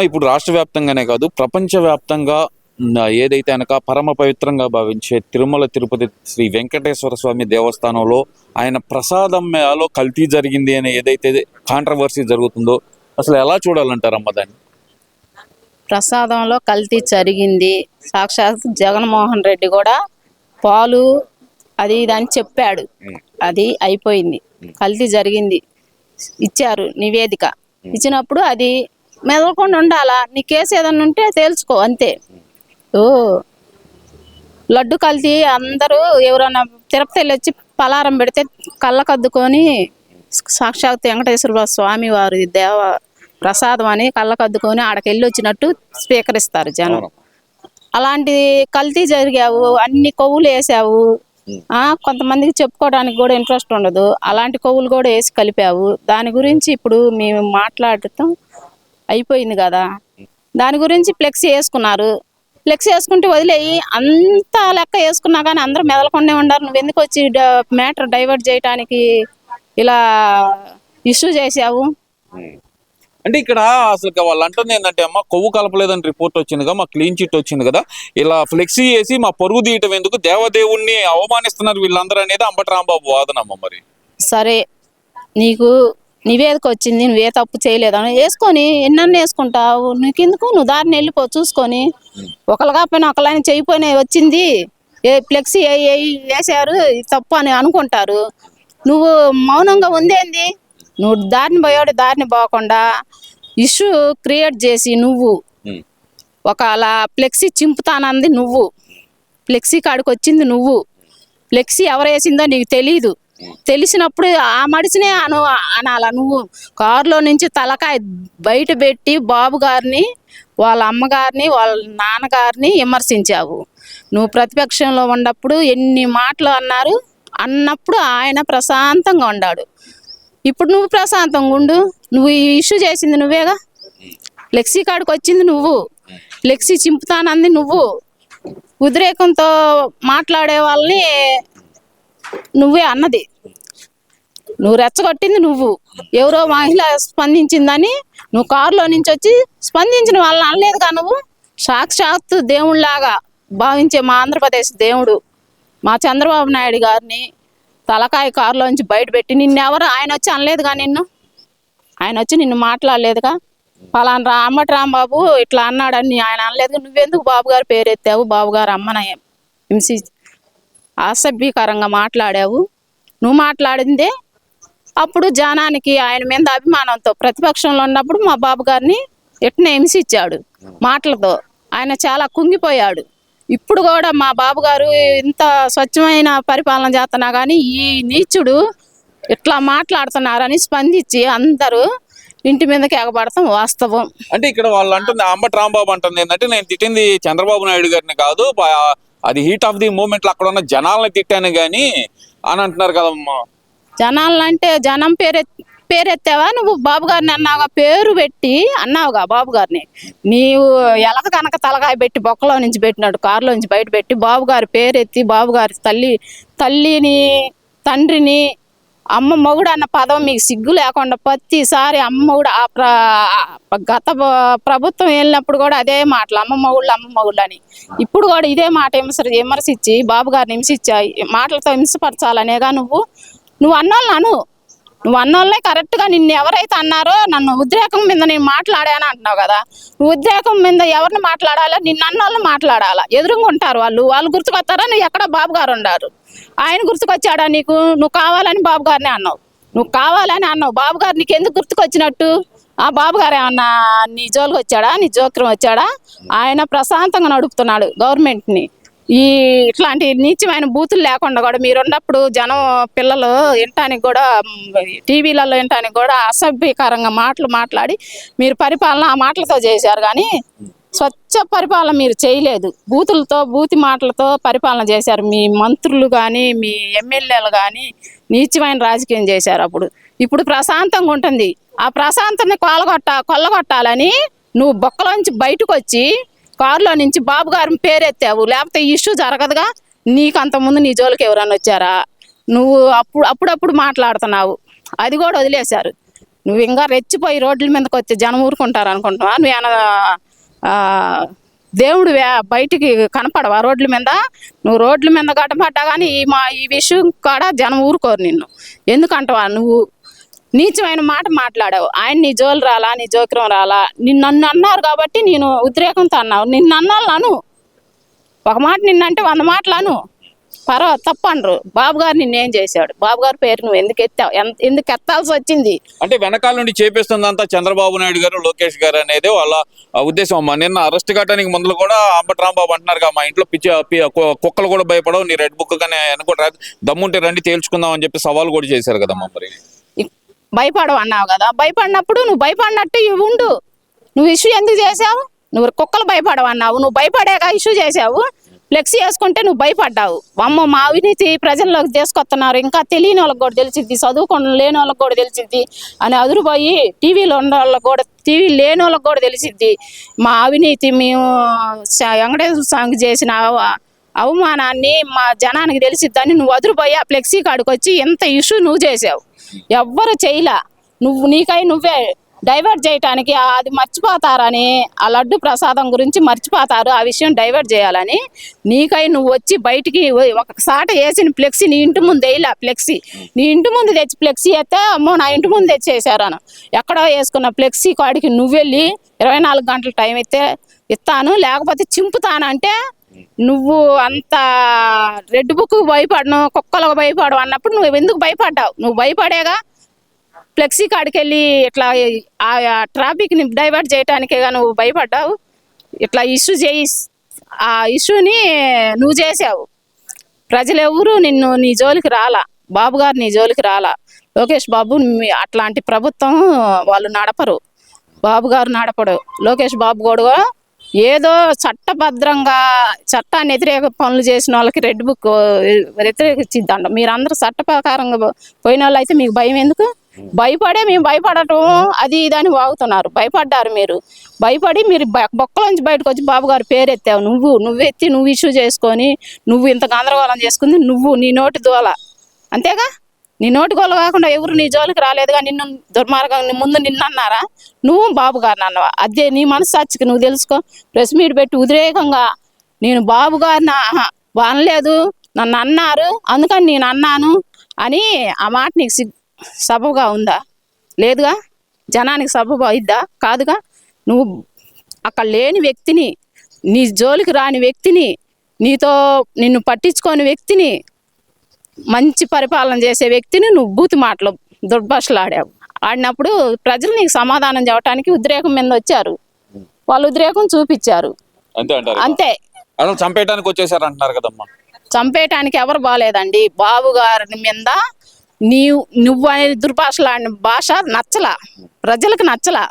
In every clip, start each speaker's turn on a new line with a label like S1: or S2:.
S1: ఇప్పుడు రాష్ట్ర వ్యాప్తంగానే కాదు, ప్రపంచవ్యాప్తంగా ఏదైతే అనక పరమ పవిత్రంగా భావించే తిరుమల తిరుపతి శ్రీ వెంకటేశ్వర స్వామి దేవస్థానంలో ఆయన ప్రసాదం మేళలో కల్తీ జరిగింది అనే ఏదైతే కాంట్రవర్సీ జరుగుతుందో అసలు ఎలా చూడాలంటారమ్మా దాన్ని?
S2: ప్రసాదంలో కల్తీ జరిగింది. సాక్షాత్ జగన్మోహన్ రెడ్డి కూడా పాలు అది ఇది అని చెప్పాడు. అది అయిపోయింది. కల్తీ జరిగింది, ఇచ్చారు నివేదిక. ఇచ్చినప్పుడు అది మెదలకుండా ఉండాలా. నీ కేసు ఏదన్నా ఉంటే తేల్చుకో అంతే. లడ్డు కల్తీ అందరూ ఎవరన్నా తిరుపతి వెళ్ళి వచ్చి పలారం పెడితే కళ్ళకద్దుకొని సాక్షాత్ వెంకటేశ్వర స్వామి వారి దేవ ప్రసాదం అని కళ్ళకద్దుకొని ఆడకెళ్ళి వచ్చినట్టు స్వీకరిస్తారు జనం. అలాంటి కల్తీ జరిగావు, అన్ని కొవ్వులు వేసావు. కొంతమందికి చెప్పుకోవడానికి కూడా ఇంట్రెస్ట్ ఉండదు. అలాంటి కొవ్వులు కూడా వేసి కలిపావు. దాని గురించి ఇప్పుడు మేము మాట్లాడటం అయిపోయింది కదా. దాని గురించి ఫ్లెక్సీ వేసుకున్నారు. ఫ్లెక్సీ వేసుకుంటే వదిలేయి, అంత లెక్క వేసుకున్నా కానీ అందరూ మెదలకుండా ఉండారు. నువ్వు ఎందుకు వచ్చి మ్యాటర్ డైవర్ట్ చేయడానికి ఇలా ఇష్యూ చేసావు?
S1: అంటే ఇక్కడ అసలు వాళ్ళు అంటుంది ఏంటంటే, అమ్మ కొవ్వు కలపలేదని రిపోర్ట్ వచ్చిందిగా, మా క్లీన్ చిట్ వచ్చింది కదా, ఇలా ఫ్లెక్సీ వేసి మా పరుగు తీయటం ఎందుకు, దేవదేవుణ్ణి అవమానిస్తున్నారు వీళ్ళందరూ అనేది అంబటి రాంబాబు వాదనమ్మ. మరి సరే,
S2: నీకు నివేదిక వచ్చింది, నువ్వే తప్పు చేయలేదని వేసుకొని ఎన్నన్నా వేసుకుంటావు. నీకెందుకు, నువ్వు దారిని వెళ్ళిపో చూసుకొని. ఒకళ్ళు కాకపోయినా ఒకళ్ళని చేయిపోయినా వచ్చింది, ఫ్లెక్సీ వేసారు తప్పు అని అనుకుంటారు. నువ్వు మౌనంగా ఉందేంది? నువ్వు దారిని పోయాడు, దారిని పోకుండా ఇష్యూ క్రియేట్ చేసి నువ్వు అలా ఫ్లెక్సీ చింపుతానంది నువ్వు, ఫ్లెక్సీ కాడికి వచ్చింది నువ్వు. ఫ్లెక్సీ ఎవరు వేసిందో నీకు తెలీదు. తెలిసినప్పుడు ఆ మడిసినే అనాల. నువ్వు కారులో నుంచి తలకాయ బయట పెట్టి బాబు గారిని, వాళ్ళ అమ్మగారిని, వాళ్ళ నాన్నగారిని విమర్శించావు. నువ్వు ప్రతిపక్షంలో ఉన్నప్పుడు ఎన్ని మాటలు అన్నప్పుడు ఆయన ప్రశాంతంగా ఉన్నాడు. ఇప్పుడు నువ్వు ప్రశాంతంగా ఉండు. నువ్వు ఈ ఇష్యూ చేసింది నువ్వేగా. ఫ్లెక్సీ కాడికి వచ్చింది నువ్వు, ఫ్లెక్సీ చింపుతానంది నువ్వు. ఉద్రేకంతో మాట్లాడే వాళ్ళని నువ్వే అన్నది, నువ్వు రెచ్చగొట్టింది నువ్వు. ఎవరో మహిళ స్పందించిందని నువ్వు కారులో నుంచి వచ్చి స్పందించిన వాళ్ళని అనలేదుగా. నువ్వు సాక్షాత్తు దేవుళ్ళలాగా భావించే మా ఆంధ్రప్రదేశ్ దేవుడు, మా చంద్రబాబు నాయుడు గారిని తలకాయ కారులోంచి బయటపెట్టి నిన్నెవరు ఆయన వచ్చి అనలేదుగా. ఆయన వచ్చి నిన్ను మాట్లాడలేదుగా. ఫలానా అంబటి రాంబాబు ఇట్లా అన్నాడని ఆయన అనలేదుగా. నువ్వెందుకు బాబు గారు పేరెత్తావు? బాబు గారు అమ్మని హింసి అసభ్యకరంగా మాట్లాడావు. నువ్వు మాట్లాడిందే అప్పుడు జనానికి ఆయన మీద అభిమానంతో ప్రతిపక్షంలో ఉన్నప్పుడు మా బాబు గారిని ఎట్నే హింసించాడు మాటలతో. ఆయన చాలా కుంగిపోయాడు. ఇప్పుడు కూడా మా బాబు గారు ఇంత స్వచ్ఛమైన పరిపాలన చేస్తున్నా కానీ ఈ నీచుడు ఇట్లా మాట్లాడుతున్నారని స్పందించి అందరూ ఇంటి మీదకి ఎగబడతాం వాస్తవం.
S1: అంటే ఇక్కడ వాళ్ళు అంటుంది, అంబటి రాంబాబు అంటుంది ఏంటంటే, నేను తిట్టింది చంద్రబాబు నాయుడు గారిని కాదు, అది హీట్ ఆఫ్ ది మూమెంట్ లో అక్కడ ఉన్న జనాలని తిట్టాను గాని అని అంటున్నారు కదమ్మా.
S2: జనాలంటే జనం పేరెత్తావా నువ్వు? బాబు గారిని అన్నావుగా, పేరు పెట్టి అన్నావుగా బాబు గారిని. నీవు ఎలక కనుక తలకాయ పెట్టి బొక్కలో నుంచి పెట్టినాడు, కారులో నుంచి బయట పెట్టి బాబు గారి పేరెత్తి బాబు గారి తల్లిని తండ్రిని అమ్మ మొగుడు అన్న పదం మీకు సిగ్గు లేకుండా ప్రతిసారి అమ్మ మొగుడు గత ప్రభుత్వం వెళ్ళినప్పుడు కూడా అదే మాటలు, అమ్మ మొగుళ్ళు అని. ఇప్పుడు కూడా ఇదే మాట విమర్శించి బాబు గారిని హింసించాయి మాటలతో హింసపరచాలనేగా నువ్వు అన్నోళ్ళను. నువ్వు అన్నోళ్ళే కరెక్ట్గా. నిన్ను ఎవరైతే అన్నారో నన్ను ఉద్రేకం మీద నేను మాట్లాడాను అంటున్నావు కదా. నువ్వు ఉద్రేకం మీద ఎవరిని మాట్లాడాలా? నిన్ను అన్నోళ్ళని మాట్లాడాలా? ఎదురుగా ఉంటారు వాళ్ళు గుర్తుకొస్తారా? నువ్వు ఎక్కడ బాబు గారు ఉన్నారు, ఆయన గుర్తుకొచ్చాడా నీకు? నువ్వు కావాలని బాబు గారిని అన్నావు, నువ్వు కావాలని అన్నావు. బాబు గారు నీకు ఎందుకు గుర్తుకొచ్చినట్టు? బాబు గారు ఏమన్నా నీ జోలికి వచ్చాడా? నీ జోక్యం వచ్చాడా? ఆయన ప్రశాంతంగా నడుపుతున్నాడు గవర్నమెంట్ని. ఇట్లాంటి నీచమైన బూతులు లేకుండా కూడా మీరున్నప్పుడు జనం పిల్లలు వినటానికి కూడా, టీవీలలో వినటానికి కూడా అసభ్యకరంగా మాట్లాడి మీరు పరిపాలన ఆ మాటలతో చేశారు. కానీ స్వచ్ఛ పరిపాలన మీరు చేయలేదు. బూతి మాటలతో పరిపాలన చేశారు. మీ మంత్రులు కానీ మీ ఎమ్మెల్యేలు కానీ నీచమైన రాజకీయం చేశారు. ఇప్పుడు ప్రశాంతంగా ఉంటుంది. ఆ ప్రశాంతాన్ని కొల్లగొట్టాలని నువ్వు బొక్కలోంచి బయటకు వచ్చి కారులో నుంచి బాబు గారి పేరెత్తావు. లేకపోతే ఈ ఇష్యూ జరగదుగా. నీకు అంతకుముందు నీ జోలికి ఎవరన్నా వచ్చారా? నువ్వు అప్పుడప్పుడు మాట్లాడుతున్నావు, అది కూడా వదిలేశారు. నువ్వు ఇంకా రెచ్చిపోయి రోడ్ల మీదకి వచ్చి జనం ఊరుకుంటారు అనుకుంటున్నావా? నువ్వు దేవుడు బయటికి కనపడవా రోడ్ల మీద? నువ్వు రోడ్ల మీద గడపడ్డా కానీ ఈ విషయం కాడ జనం ఊరుకోరు నిన్ను. ఎందుకంటవా నువ్వు నీచమైన మాట మాట్లాడావు. ఆయన నీ జోలు రాలా, నీ జోక్రం రాలా. నన్ను అన్నారు కాబట్టి నేను ఉద్రేకంతో అన్నావు. నిన్ను అన్నాను, ఒక మాట నిన్నంటే 100 మాటలు అను, తప్పండ్రు. బాబు గారు నిన్నేం చేశాడు? బాబు గారి పేరు నువ్వు ఎందుకు ఎత్తావు? ఎందుకు ఎత్తాల్సి వచ్చింది?
S1: అంటే వెనకాల నుండి చేపిస్తుందంతా చంద్రబాబు నాయుడు గారు, లోకేష్ గారు అనేది వాళ్ళ ఉద్దేశం అమ్మా. నిన్న అరెస్ట్ కావడానికి ముందు కూడా అంబటి రాంబాబు అంటున్నారు, మా ఇంట్లో కుక్కలు కూడా భయపడవు, నీ రెడ్ బుక్ కానీ అనుకుంటా దమ్ముంటే రండి తేల్చుకుందాం అని చెప్పి సవాల్ కూడా చేశారు కదమ్మా. మరి
S2: భయపడవు అన్నావు కదా, భయపడినప్పుడు నువ్వు భయపడినట్టు ఉండు. నువ్వు ఇష్యూ ఎందుకు చేసావు? నువ్వు కుక్కలు భయపడవు అన్నావు, నువ్వు భయపడేగా ఇష్యూ చేసావు. ఫ్లెక్సీ వేసుకుంటే నువ్వు భయపడ్డావు. అమ్మ మా అవినీతి ప్రజల్లోకి తీసుకొస్తున్నారు, ఇంకా తెలియని వాళ్ళకి కూడా తెలిసిద్ది, చదువుకొని లేని వాళ్ళకి కూడా తెలిసిద్ది అని అదురుపోయి టీవీలో ఉన్న వాళ్ళకి కూడా, టీవీ లేని వాళ్ళకి కూడా తెలిసిద్ది మా అవినీతి, మేము వెంకటేశ్వర స్వామికి చేసిన అవమానాన్ని మా జనానికి తెలిసిద్దని నువ్వు అదురుపోయి ఆ ఫ్లెక్సీ కాడికి వచ్చి ఎంత ఇష్యూ నువ్వు చేసావు. ఎవ్వరు చేయలా. నీకై నువ్వే డైవర్ట్ చేయటానికి అది మర్చిపోతారని, ఆ లడ్డు ప్రసాదం గురించి మర్చిపోతారు, ఆ విషయం డైవర్ట్ చేయాలని నీకై నువ్వు వచ్చి బయటికి ఒకసారి వేసిన ఫ్లెక్సీ నీ ఇంటి ముందు వేయలే. ఫ్లెక్సీ నీ ఇంటి ముందు తెచ్చి ఫ్లెక్సీ అయితే అమ్మో నా ఇంటి ముందు తెచ్చేసారను. ఎక్కడో వేసుకున్న ఫ్లెక్సీ కాడికి నువ్వెళ్ళి 24 గంటల టైం అయితే ఇస్తాను, లేకపోతే చింపుతానంటే నువ్వు అంత రెడ్ బుక్ భయపడను, కుక్కలకు భయపడవు అన్నప్పుడు నువ్వు ఎందుకు భయపడ్డావు? నువ్వు భయపడేగా ఫ్లెక్సీ కాడికి వెళ్ళి ఇట్లా ఆ ట్రాఫిక్ని డైవర్ట్ చేయటానికేగా నువ్వు భయపడ్డావు. ఇట్లా ఇష్యూ చేయి, ఆ ఇష్యూని నువ్వు చేసావు. ప్రజలు ఎవరు నీ జోలికి రాలా, బాబు గారు నీ జోలికి రాలా. లోకేష్ బాబు అట్లాంటి ప్రభుత్వం వాళ్ళు నడపరు, బాబు గారు నడపడు. లోకేష్ బాబు కూడా ఏదో చట్టభద్రంగా చట్టాన్ని వ్యతిరేక పనులు చేసిన వాళ్ళకి రెడ్ బుక్ వ్యతిరేకించిద్దంట. మీరందరూ చట్ట ప్రకారంగా పోయిన వాళ్ళు అయితే మీకు భయం ఎందుకు? మేము భయపడటం అది ఇదని వాగుతున్నారు. భయపడ్డారు మీరు, భయపడి మీరు బొక్కలోంచి బయటకు వచ్చి బాబు గారు పేరు ఎత్తావు. నువ్వెత్తి నువ్వు ఇష్యూ చేసుకొని నువ్వు ఇంత గందరగోళం చేసుకుంది నీ నోటి దోల అంతేగా. నీ నోటి గోల కాకుండా ఎవరు నీ జోలికి రాలేదుగా. నిన్ను దుర్మార్గం ముందు నిన్నన్నారా? నువ్వు బాబు గారిని అన్నవా? అదే నీ మనస్సాక్షికి నువ్వు తెలుసుకో. ప్రెస్ మీట్ పెట్టి ఉద్రేకంగా నేను బాబు గారిని అనలేదు, నన్ను అన్నారు అందుకని నేను అన్నాను అని ఆ మాట నీకు సబబుగా ఉందా? లేదుగా. జనానికి సబబు అయిద్దా? కాదుగా. నువ్వు అక్కడ లేని వ్యక్తిని, నీ జోలికి రాని వ్యక్తిని, నిన్ను పట్టించుకోని వ్యక్తిని, మంచి పరిపాలన చేసే వ్యక్తిని నువ్వు బూతి మాటలు దుర్భాషలు ఆడినప్పుడు ప్రజలు నీకు సమాధానం చెప్పడానికి ఉద్రేకం మీద వచ్చారు. వాళ్ళు ఉద్రేకం చూపించారు అంతే.
S1: చంపేయడానికి వచ్చేసారు అంటున్నారు కదమ్మా.
S2: చంపేయటానికి ఎవరు బాలేదండి. బాబు గారి మీద నువ్వు అనేది దుర్భాషలాడిన భాష నచ్చలా, ప్రజలకు నచ్చలా.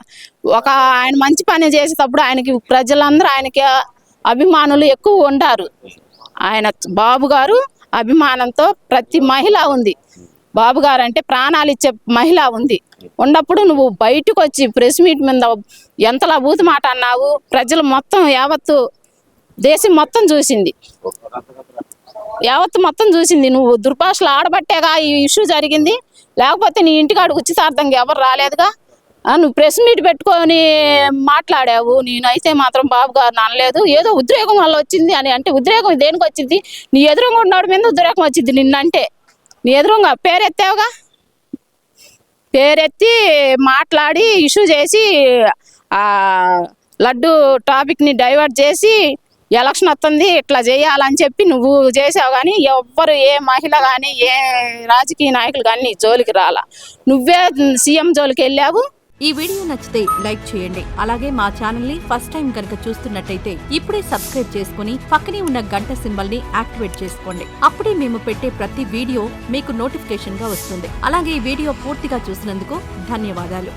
S2: ఆయన మంచి పని చేసేటప్పుడు ప్రజలందరూ ఆయనకి అభిమానులు ఎక్కువ ఉంటారు. బాబు గారు అభిమానంతో ప్రతి మహిళ ఉంది. బాబు గారు అంటే ప్రాణాలు ఇచ్చే మహిళ ఉంది. ఉన్నప్పుడు నువ్వు బయటకు వచ్చి ప్రెస్ మీట్ మీద ఎంతలా బూతు మాట అన్నావు. ప్రజలు మొత్తం యావత్తు దేశం మొత్తం చూసింది, మొత్తం చూసింది. నువ్వు దుర్భాషలు ఆడబట్టేగా ఈ ఇష్యూ జరిగింది, లేకపోతే నీ ఇంటికాడికి ఉచితార్థంగా ఎవరు రాలేదుగా. నువ్వు ప్రెస్ మీట్ పెట్టుకొని మాట్లాడావు. నేనైతే మాత్రం బాబు గారిని అనలేదు, ఏదో ఉద్రేకం వల్ల వచ్చింది అని. అంటే ఉద్రేకం దేనికి వచ్చింది? నీ ఎదురుగా ఉన్నవాడి మీద ఉద్రేకం వచ్చింది. నిన్నంటే నీ ఎదురుగా పేరెత్తావుగా, పేరెత్తి మాట్లాడి ఇష్యూ చేసి లడ్డు టాపిక్ని డైవర్ట్ చేసి ఎలక్షన్ వస్తుంది ఇట్లా చేయాలని చెప్పి నువ్వు చేసావు. కానీ ఎవ్వరు ఏ మహిళ కానీ ఏ రాజకీయ నాయకులు కానీ జోలికి రాలా. నువ్వే సీఎం జోలికి వెళ్ళావు.
S3: ఈ వీడియో నచ్చితే లైక్ చేయండి. అలాగే మా ఛానల్ ని ఫస్ట్ టైం కనుక చూస్తున్నట్టయితే ఇప్పుడే సబ్స్క్రైబ్ చేసుకుని పక్కనే ఉన్న గంట సింబల్ ని యాక్టివేట్ చేసుకోండి. అప్పుడే మేము పెట్టే ప్రతి వీడియో మీకు నోటిఫికేషన్ గా వస్తుంది. అలాగే ఈ వీడియో పూర్తిగా చూసినందుకు ధన్యవాదాలు.